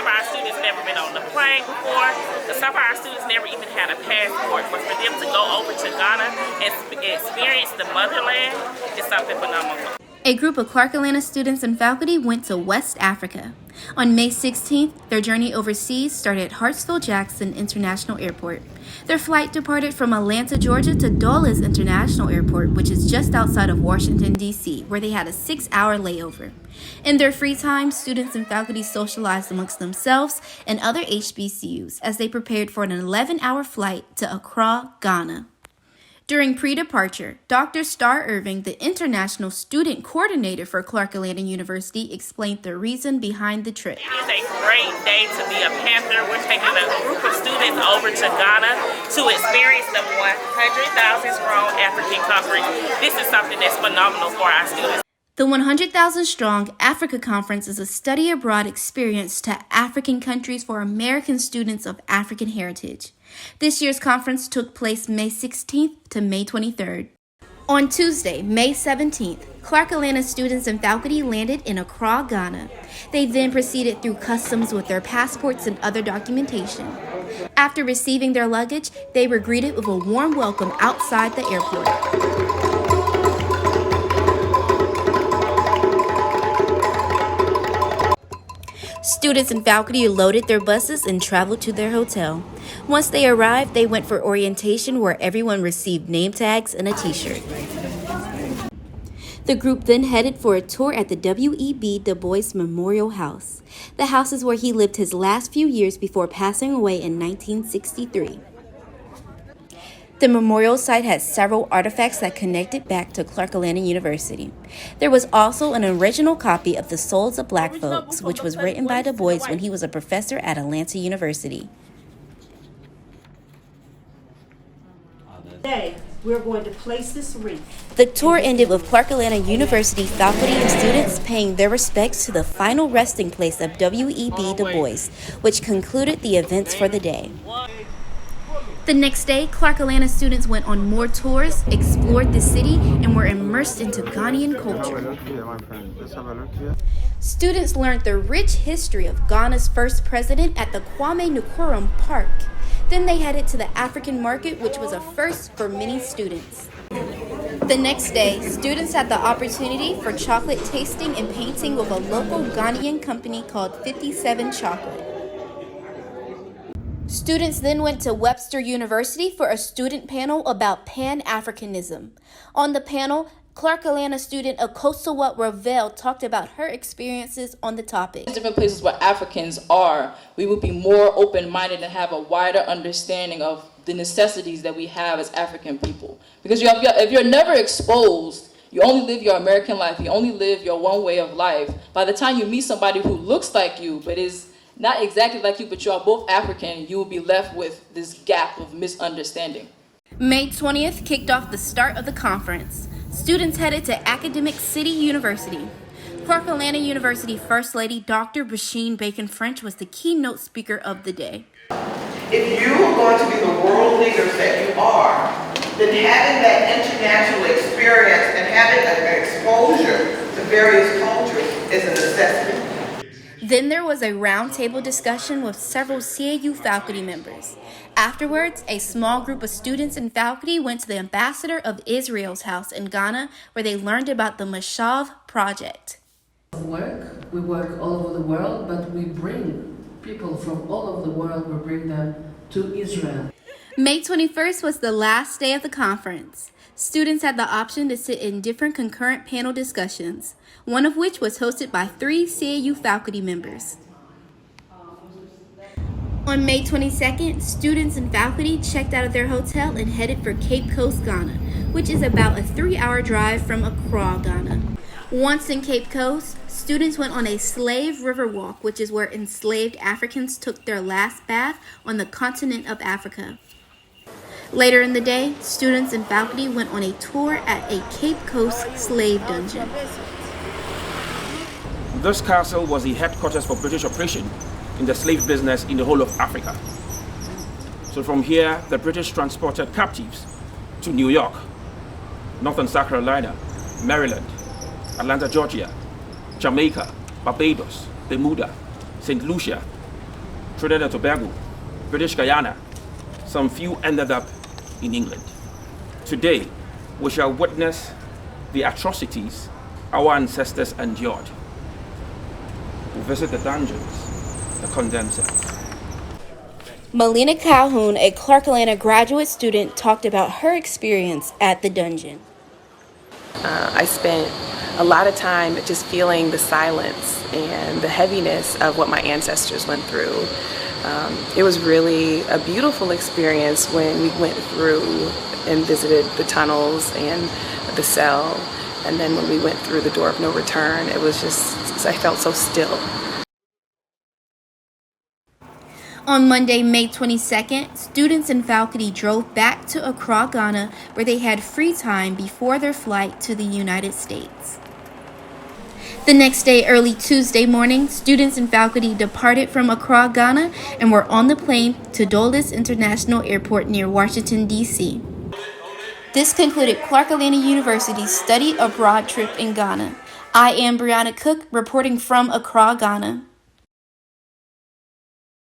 of our students never been on the plane before. Some of our students never even had a passport. But for them to go over to Ghana and experience the motherland is something phenomenal. A group of Clark Atlanta students and faculty went to West Africa. On May 16th, their journey overseas started at Hartsfield-Jackson International Airport. Their flight departed from Atlanta, Georgia to Dulles International Airport, which is just outside of Washington, D.C., where they had a 6-hour layover. In their free time, students and faculty socialized amongst themselves and other HBCUs as they prepared for an 11-hour flight to Accra, Ghana. During pre-departure, Dr. Starr Irving, the International Student Coordinator for Clark Atlanta University, explained the reason behind the trip. It is a great day to be a Panther. We're taking a group of students over to Ghana to experience the 100,000 strong African conference. This is something that's phenomenal for our students. The 100,000-strong Africa Conference is a study abroad experience to African countries for American students of African heritage. This year's conference took place May 16th to May 23rd. On Tuesday, May 17th, Clark Atlanta students and faculty landed in Accra, Ghana. They then proceeded through customs with their passports and other documentation. After receiving their luggage, they were greeted with a warm welcome outside the airport. Students and faculty loaded their buses and traveled to their hotel. Once they arrived, they went for orientation where everyone received name tags and a t-shirt. The group then headed for a tour at the W.E.B. Du Bois Memorial House. The house is where he lived his last few years before passing away in 1963. The memorial site has several artifacts that connected back to Clark Atlanta University. There was also an original copy of The Souls of Black Folks, which was written by Du Bois when he was a professor at Atlanta University. Today, we're going to place this wreath. The tour ended with Clark Atlanta University faculty and students paying their respects to the final resting place of W.E.B. Du Bois, which concluded the events for the day. The next day, Clark Atlanta students went on more tours, explored the city, and were immersed into Ghanaian culture. Students learned the rich history of Ghana's first president at the Kwame Nkrumah Park. Then they headed to the African market, which was a first for many students. The next day, students had the opportunity for chocolate tasting and painting with a local Ghanaian company called 57 Chocolate. Students then went to Webster University for a student panel about Pan-Africanism. On the panel, Clark Atlanta student Akosua Ravel talked about her experiences on the topic. Different places where Africans are, we would be more open-minded and have a wider understanding of the necessities that we have as African people. Because if you're never exposed, you only live your American life, you only live your one way of life. By the time you meet somebody who looks like you, but is not exactly like you, but you are both African, you will be left with this gap of misunderstanding. May 20th kicked off the start of the conference. Students headed to Academic City University. Clark Atlanta University First Lady Dr. Basheen Bacon French was the keynote speaker of the day. If you are going to be the world leaders that you are, then having that international experience and having an exposure to various cultures is a necessity. Then there was a roundtable discussion with several CAU faculty members. Afterwards, a small group of students and faculty went to the ambassador of Israel's house in Ghana, where they learned about the Mashav project. We work all over the world, but we bring people from all over the world, we bring them to Israel. May 21st was the last day of the conference. Students had the option to sit in different concurrent panel discussions, one of which was hosted by 3 CAU faculty members. On May 22nd, students and faculty checked out of their hotel and headed for Cape Coast, Ghana, which is about a 3-hour drive from Accra, Ghana. Once in Cape Coast, students went on a slave river walk, which is where enslaved Africans took their last bath on the continent of Africa. Later in the day, students and faculty went on a tour at a Cape Coast slave dungeon. This castle was the headquarters for British operation in the slave business in the whole of Africa. So from here, the British transported captives to New York, Northern South Carolina, Maryland, Atlanta, Georgia, Jamaica, Barbados, Bermuda, St. Lucia, Trinidad and Tobago, British Guyana. Some few ended up in England. Today, we shall witness the atrocities our ancestors endured. We visit the dungeons, the condemned cells. Melina Calhoun, a Clark Atlanta graduate student, talked about her experience at the dungeon. I spent a lot of time just feeling the silence and the heaviness of what my ancestors went through. It was really a beautiful experience when we went through and visited the tunnels and the cell. And then when we went through the door of no return, it was just, I felt so still. On Monday, May 22nd, students in faculty drove back to Accra, Ghana, where they had free time before their flight to the United States. The next day, early Tuesday morning, students and faculty departed from Accra, Ghana, and were on the plane to Dulles International Airport near Washington, D.C. This concluded Clark Atlanta University's study abroad trip in Ghana. I am Brianna Cook, reporting from Accra, Ghana.